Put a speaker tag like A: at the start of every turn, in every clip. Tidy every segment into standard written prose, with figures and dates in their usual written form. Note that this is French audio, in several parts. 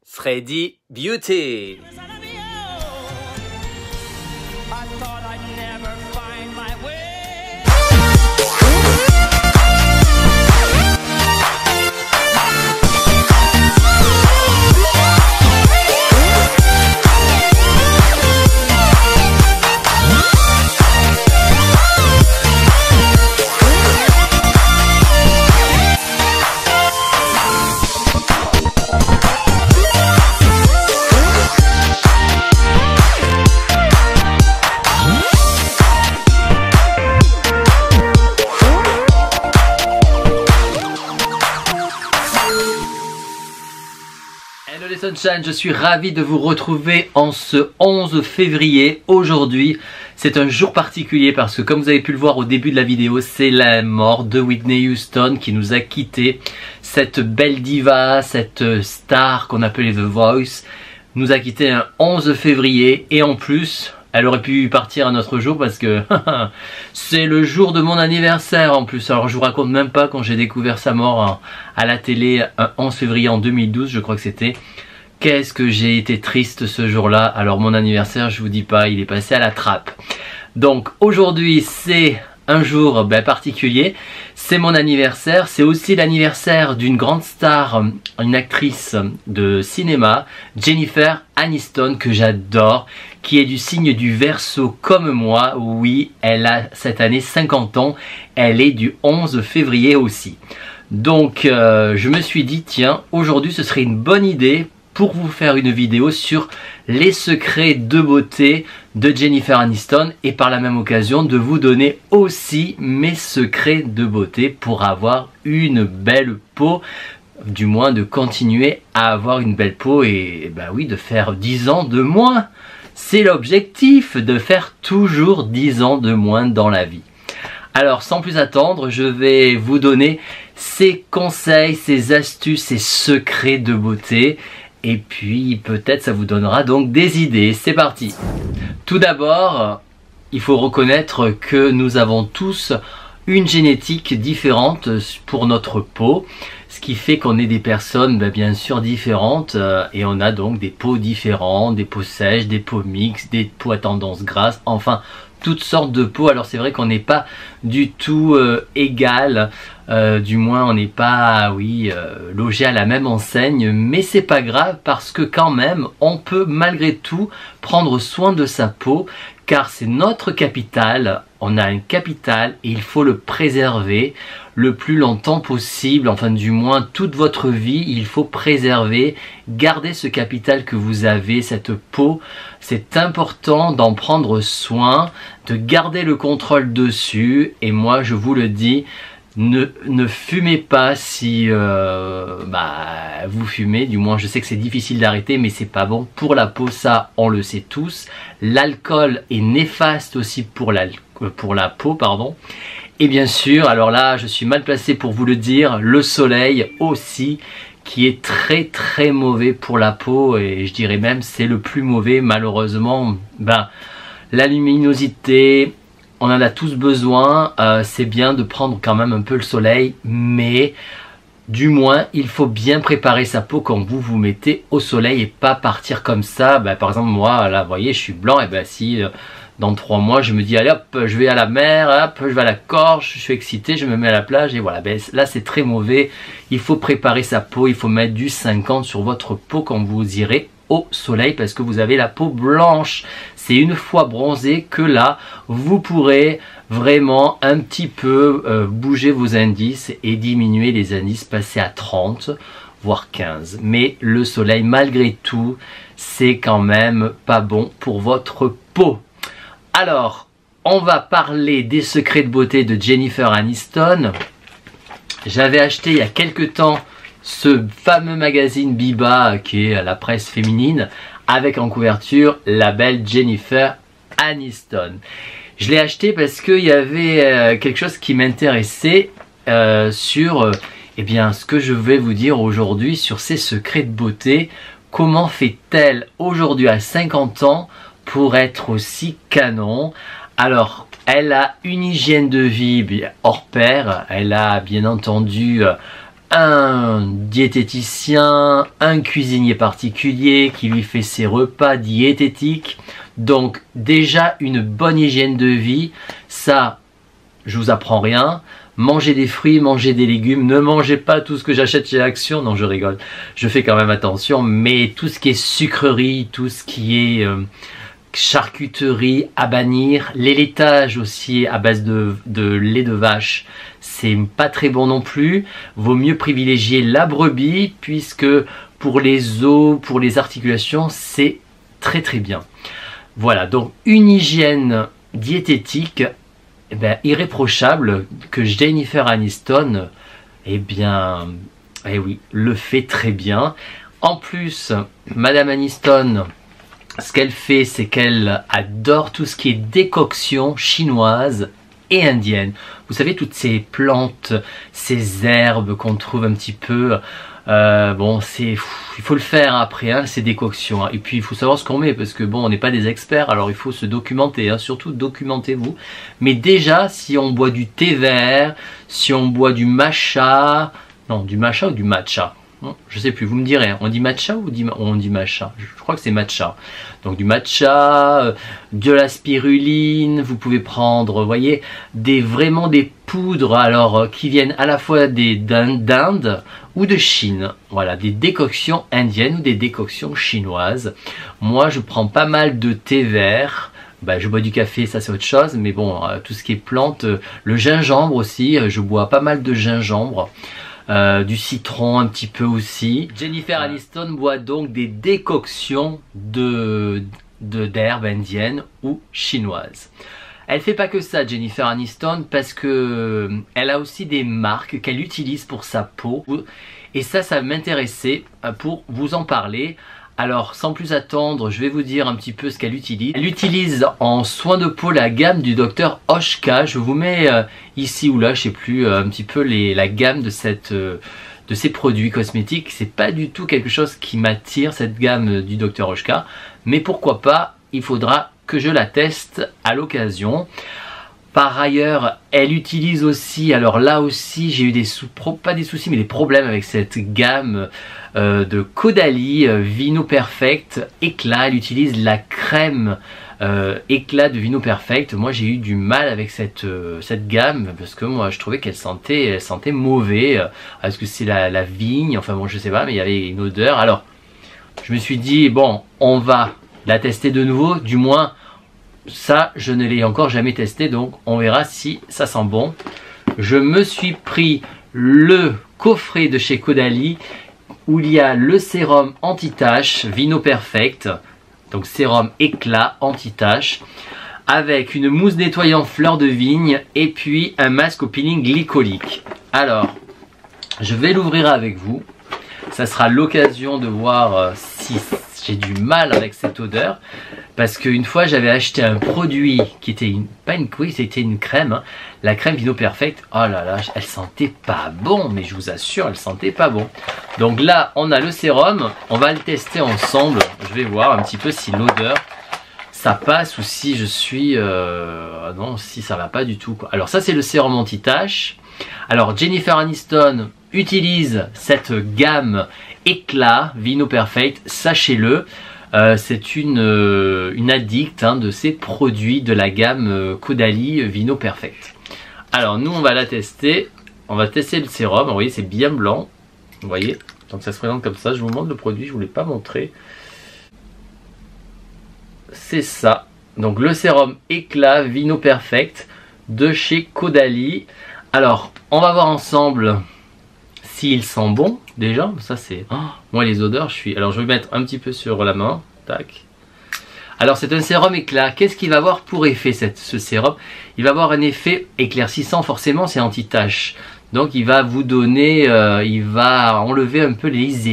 A: Freddy Beauty. Hello les Sunshine, je suis ravi de vous retrouver en ce 11 février. Aujourd'hui, c'est un jour particulier parce que comme vous avez pu le voir au début de la vidéo, c'est la mort de Whitney Houston qui nous a quittés. Cette belle diva, cette star qu'on appelait The Voice, nous a quittés un 11 février et en plus, elle aurait pu partir un autre jour parce que c'est le jour de mon anniversaire en plus. Alors je vous raconte même pas quand j'ai découvert sa mort à la télé un 11 février en 2012, je crois que c'était. Qu'est-ce que j'ai été triste ce jour-là. Alors mon anniversaire, je vous dis pas, il est passé à la trappe. Donc aujourd'hui c'est un jour particulier. C'est mon anniversaire, c'est aussi l'anniversaire d'une grande star, une actrice de cinéma, Jennifer Aniston, que j'adore, qui est du signe du Verseau comme moi. Oui, elle a cette année 50 ans, elle est du 11 février aussi. Donc je me suis dit, tiens, aujourd'hui ce serait une bonne idée pour vous faire une vidéo sur les secrets de beauté de Jennifer Aniston et par la même occasion de vous donner aussi mes secrets de beauté pour avoir une belle peau, du moins de continuer à avoir une belle peau et oui, de faire 10 ans de moins. C'est l'objectif, de faire toujours 10 ans de moins dans la vie. Alors sans plus attendre, je vais vous donner ces conseils, ces astuces, ces secrets de beauté. Et puis peut-être ça vous donnera donc des idées. C'est parti. Tout d'abord, il faut reconnaître que nous avons tous une génétique différente pour notre peau. Ce qui fait qu'on est des personnes bien sûr différentes et on a donc des peaux différentes, des peaux sèches, des peaux mixtes, des peaux à tendance grasse, enfin toutes sortes de peaux. Alors c'est vrai qu'on n'est pas du tout égal, du moins on n'est pas logé à la même enseigne, mais c'est pas grave parce que quand même on peut malgré tout prendre soin de sa peau car c'est notre capital. On a un capital et il faut le préserver le plus longtemps possible, enfin du moins toute votre vie, il faut préserver, garder ce capital que vous avez, cette peau. C'est important d'en prendre soin, de garder le contrôle dessus et moi je vous le dis, ne fumez pas si vous fumez, du moins je sais que c'est difficile d'arrêter mais c'est pas bon pour la peau, ça on le sait tous. L'alcool est néfaste aussi pour la peau, pardon. Et bien sûr, alors là je suis mal placé pour vous le dire, le soleil aussi qui est très très mauvais pour la peau et je dirais même c'est le plus mauvais malheureusement. La luminosité, on en a tous besoin, c'est bien de prendre quand même un peu le soleil, mais du moins il faut bien préparer sa peau quand vous vous mettez au soleil et pas partir comme ça. Par exemple moi là vous voyez je suis blanc, et si dans 3 mois je me dis allez hop je vais à la mer, hop je vais à la Corse, je suis excité, je me mets à la plage et voilà, là c'est très mauvais. Il faut préparer sa peau, il faut mettre du 50 sur votre peau quand vous irez au soleil parce que vous avez la peau blanche. C'est une fois bronzé que là vous pourrez vraiment un petit peu bouger vos indices et diminuer les indices, passer à 30 voire 15. Mais le soleil malgré tout c'est quand même pas bon pour votre peau. Alors on va parler des secrets de beauté de Jennifer Aniston. J'avais acheté il y a quelques temps ce fameux magazine Biba qui est la presse féminine avec en couverture la belle Jennifer Aniston. Je l'ai acheté parce qu'il y avait quelque chose qui m'intéressait sur ce que je vais vous dire aujourd'hui sur ses secrets de beauté. Comment fait-elle aujourd'hui à 50 ans pour être aussi canon? Alors elle a une hygiène de vie hors pair, elle a bien entendu un diététicien, un cuisinier particulier qui lui fait ses repas diététiques. Donc déjà une bonne hygiène de vie, ça je vous apprends rien. Mangez des fruits, mangez des légumes, ne mangez pas tout ce que j'achète chez Action, non je rigole, je fais quand même attention, mais tout ce qui est sucrerie, tout ce qui est charcuterie à bannir, les laitages aussi à base de lait de vache, c'est pas très bon non plus. Vaut mieux privilégier la brebis puisque pour les os, pour les articulations, c'est très très bien. Voilà, donc une hygiène diététique irréprochable que Jennifer Aniston, oui, le fait très bien. En plus, Madame Aniston, ce qu'elle fait, c'est qu'elle adore tout ce qui est décoction chinoise et indienne. Vous savez, toutes ces plantes, ces herbes qu'on trouve un petit peu... bon, il faut le faire après, hein, ces décoctions. Hein. Et puis, il faut savoir ce qu'on met, parce que bon, on n'est pas des experts, alors il faut se documenter. Hein, surtout, documentez-vous. Mais déjà, si on boit du thé vert, si on boit du matcha... Non, du matcha ou du matcha? Je sais plus, vous me direz, on dit matcha ou on dit matcha? Je crois que c'est matcha. Donc du matcha, de la spiruline, vous pouvez prendre, vous voyez, vraiment des poudres alors qui viennent à la fois d'Inde ou de Chine. Voilà, des décoctions indiennes ou des décoctions chinoises. Moi, je prends pas mal de thé vert. Je bois du café, ça c'est autre chose, mais bon, tout ce qui est plantes, le gingembre aussi, je bois pas mal de gingembre. Du citron un petit peu aussi. Jennifer Aniston boit donc des décoctions d'herbes indiennes ou chinoises. Elle fait pas que ça, Jennifer Aniston, parce que elle a aussi des marques qu'elle utilise pour sa peau. Et ça m'intéressait pour vous en parler. Alors sans plus attendre, je vais vous dire un petit peu ce qu'elle utilise. Elle utilise en soin de peau la gamme du Dr Oshka. Je vous mets ici ou là, je sais plus, un petit peu la gamme de ces produits cosmétiques. C'est pas du tout quelque chose qui m'attire, cette gamme du Dr Oshka. Mais pourquoi pas, il faudra que je la teste à l'occasion. Par ailleurs, elle utilise aussi, alors là aussi j'ai eu pas des soucis mais des problèmes avec cette gamme de Caudalie Vino Perfect Éclat. Elle utilise la crème éclat de Vino Perfect. Moi j'ai eu du mal avec cette gamme parce que moi je trouvais qu'elle sentait mauvais. Est-ce que c'est la vigne? Enfin bon, je sais pas, mais il y avait une odeur. Alors je me suis dit bon, on va la tester de nouveau, du moins. Ça, je ne l'ai encore jamais testé, donc on verra si ça sent bon. Je me suis pris le coffret de chez Caudalie où il y a le sérum anti-tache Vino Perfect, donc sérum éclat anti-tache, avec une mousse nettoyant fleur de vigne et puis un masque au peeling glycolique. Alors, je vais l'ouvrir avec vous. Ça sera l'occasion de voir si j'ai du mal avec cette odeur. Parce qu'une fois j'avais acheté un produit qui était c'était une crème, hein, la crème Vino Perfect. Oh là là, elle sentait pas bon, mais je vous assure, elle sentait pas bon. Donc là, on a le sérum, on va le tester ensemble. Je vais voir un petit peu si l'odeur ça passe ou si je suis non, si ça va pas du tout quoi. Alors ça c'est le sérum anti-tache. Alors Jennifer Aniston utilise cette gamme éclat Vino Perfect, sachez-le. C'est une addict de ces produits de la gamme Caudalie Vino Perfect. Alors nous on va la tester. On va tester le sérum. Vous voyez c'est bien blanc. Vous voyez. Donc ça se présente comme ça. Je vous montre le produit. Je ne vous l'ai pas montré. C'est ça. Donc le sérum éclat Vino Perfect de chez Caudalie. Alors on va voir ensemble s'il sent bon déjà. Ça c'est... Oh, moi les odeurs alors je vais mettre un petit peu sur la main. Tac. Alors c'est un sérum éclat. Qu'est-ce qu'il va avoir pour effet ce sérum? Il va avoir un effet éclaircissant, forcément c'est anti-tache. Donc il va vous donner, il va enlever un peu les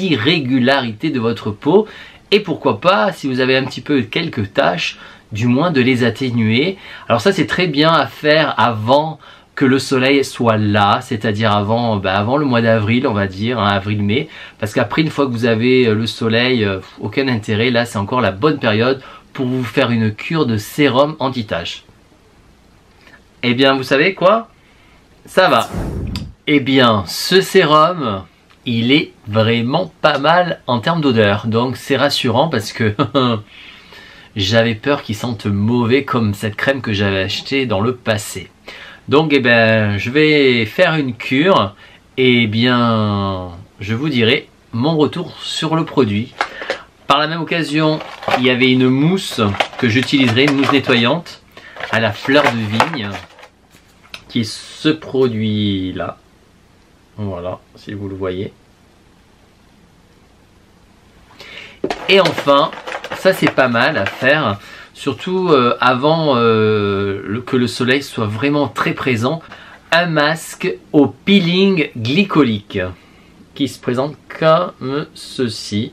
A: irrégularités de votre peau. Et pourquoi pas, si vous avez un petit peu quelques taches, du moins de les atténuer. Alors ça c'est très bien à faire avant que le soleil soit là, c'est-à-dire avant le mois d'avril, on va dire, hein, avril-mai, parce qu'après une fois que vous avez le soleil, aucun intérêt, là c'est encore la bonne période pour vous faire une cure de sérum anti-tache. Eh bien vous savez quoi? Ça va. Eh bien, ce sérum, il est vraiment pas mal en termes d'odeur. Donc c'est rassurant parce que j'avais peur qu'il sente mauvais comme cette crème que j'avais achetée dans le passé. Donc eh ben, je vais faire une cure et bien je vous dirai mon retour sur le produit. Par la même occasion, il y avait une mousse que j'utiliserai, une mousse nettoyante à la fleur de vigne, qui est ce produit là. Voilà, si vous le voyez. Et enfin, ça c'est pas mal à faire, surtout avant que le soleil soit vraiment très présent, un masque au peeling glycolique qui se présente comme ceci.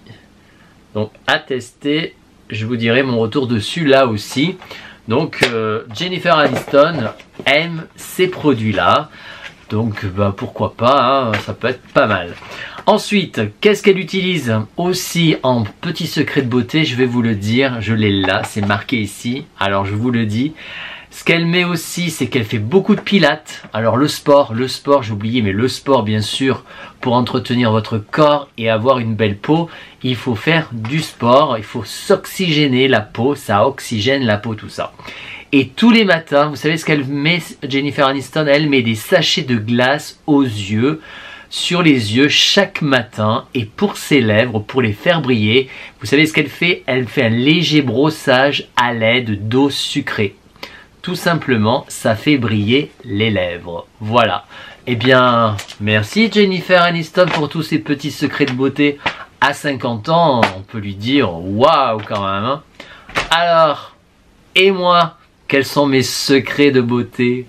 A: Donc à tester, je vous dirai mon retour dessus là aussi. Donc Jennifer Aniston aime ces produits là, donc bah, pourquoi pas, hein, ça peut être pas mal. Ensuite, qu'est-ce qu'elle utilise aussi en petit secret de beauté? Je vais vous le dire, je l'ai là, c'est marqué ici, alors je vous le dis. Ce qu'elle met aussi, c'est qu'elle fait beaucoup de pilates. Alors le sport, j'ai oublié, mais le sport bien sûr, pour entretenir votre corps et avoir une belle peau, il faut faire du sport, il faut s'oxygéner la peau, ça oxygène la peau, tout ça. Et tous les matins, vous savez ce qu'elle met, Jennifer Aniston, elle met des sachets de glace aux yeux, sur les yeux chaque matin, et pour ses lèvres, pour les faire briller, vous savez ce qu'elle fait? Elle fait un léger brossage à l'aide d'eau sucrée. Tout simplement, ça fait briller les lèvres. Voilà. Eh bien, merci Jennifer Aniston pour tous ces petits secrets de beauté. À 50 ans, on peut lui dire waouh quand même. Hein. Alors, et moi, quels sont mes secrets de beauté?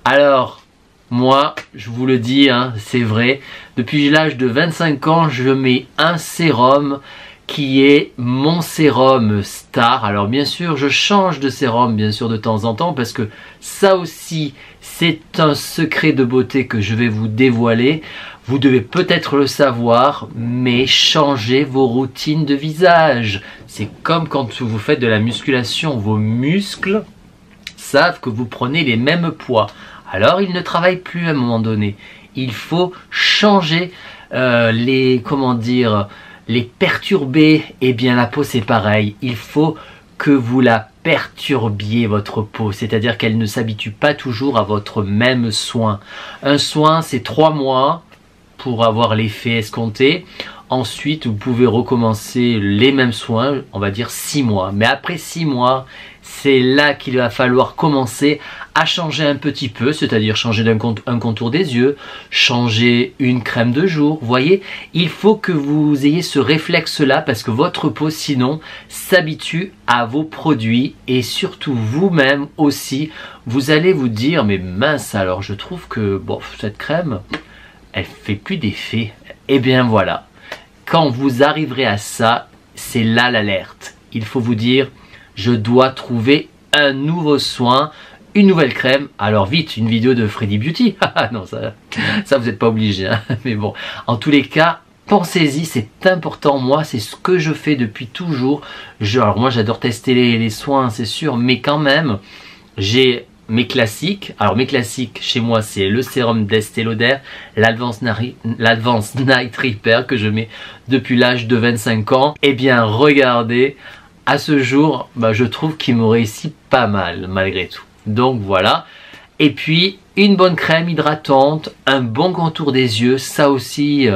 A: Alors, moi, je vous le dis, hein, c'est vrai. Depuis l'âge de 25 ans, je mets un sérum qui est mon sérum star. Alors bien sûr, je change de sérum bien sûr de temps en temps parce que ça aussi, c'est un secret de beauté que je vais vous dévoiler. Vous devez peut-être le savoir, mais changez vos routines de visage. C'est comme quand vous faites de la musculation, vos muscles savent que vous prenez les mêmes poids. Alors ils ne travaillent plus à un moment donné. Il faut changer les perturber. Eh bien la peau c'est pareil, il faut que vous la perturbiez votre peau, c'est-à-dire qu'elle ne s'habitue pas toujours à votre même soin. Un soin c'est 3 mois pour avoir l'effet escompté. Ensuite vous pouvez recommencer les mêmes soins, on va dire 6 mois. Mais après 6 mois, c'est là qu'il va falloir commencer à changer un petit peu, c'est-à-dire changer un contour des yeux, changer une crème de jour. Vous voyez, il faut que vous ayez ce réflexe-là parce que votre peau, sinon, s'habitue à vos produits et surtout vous-même aussi, vous allez vous dire, mais mince, alors je trouve que bon, cette crème, elle fait plus d'effet. Eh bien voilà, quand vous arriverez à ça, c'est là l'alerte. Il faut vous dire, je dois trouver un nouveau soin, une nouvelle crème. Alors vite, une vidéo de Freddy Beauty. Non, ça vous n'êtes pas obligé. Hein. Mais bon, en tous les cas, pensez-y, c'est important. Moi, c'est ce que je fais depuis toujours. Alors moi, j'adore tester les soins, c'est sûr. Mais quand même, j'ai mes classiques. Alors mes classiques, chez moi, c'est le sérum d'Estée Lauder, l'Advanced Night Repair que je mets depuis l'âge de 25 ans. Eh bien, regardez, à ce jour, je trouve qu'il me réussit pas mal, malgré tout. Donc voilà, et puis une bonne crème hydratante, un bon contour des yeux, ça aussi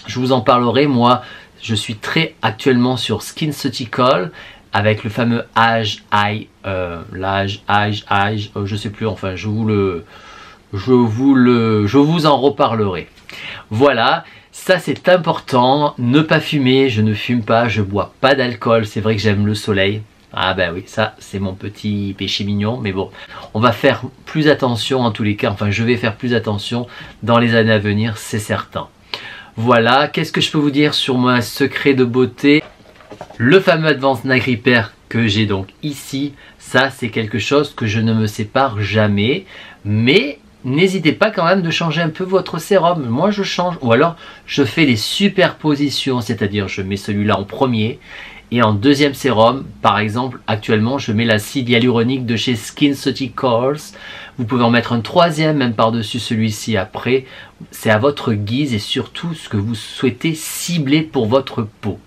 A: je vous en parlerai. Moi je suis très actuellement sur SkinCeutical avec le fameux Age Eye, je sais plus, enfin je vous en reparlerai. Voilà, ça c'est important, ne pas fumer, je ne fume pas, je bois pas d'alcool, c'est vrai que j'aime le soleil. Ah ben oui, ça c'est mon petit péché mignon, mais bon, on va faire plus attention en tous les cas, enfin je vais faire plus attention dans les années à venir, c'est certain. Voilà, qu'est-ce que je peux vous dire sur mon secret de beauté? Le fameux Advanced Night Repair que j'ai donc ici, ça c'est quelque chose que je ne me sépare jamais, mais n'hésitez pas quand même de changer un peu votre sérum. Moi je change, ou alors je fais des superpositions, c'est-à-dire je mets celui-là en premier et en deuxième sérum, par exemple actuellement je mets l'acide hyaluronique de chez SkinCeuticals. Vous pouvez en mettre un troisième même par-dessus celui-ci après, c'est à votre guise et surtout ce que vous souhaitez cibler pour votre peau.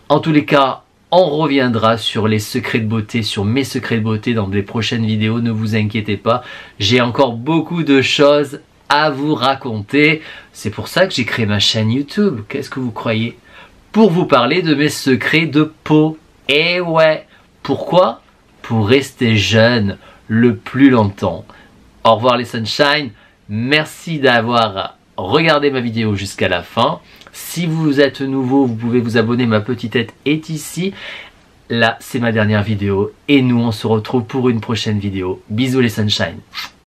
A: En tous les cas, on reviendra sur les secrets de beauté, sur mes secrets de beauté dans les prochaines vidéos, ne vous inquiétez pas. J'ai encore beaucoup de choses à vous raconter. C'est pour ça que j'ai créé ma chaîne YouTube. Qu'est-ce que vous croyez? Pour vous parler de mes secrets de peau. Et ouais, pourquoi? Pour rester jeune le plus longtemps. Au revoir les Sunshine. Merci d'avoir regardé ma vidéo jusqu'à la fin. Si vous êtes nouveau, vous pouvez vous abonner, ma petite tête est ici. Là, c'est ma dernière vidéo et nous, on se retrouve pour une prochaine vidéo. Bisous les Sunshine.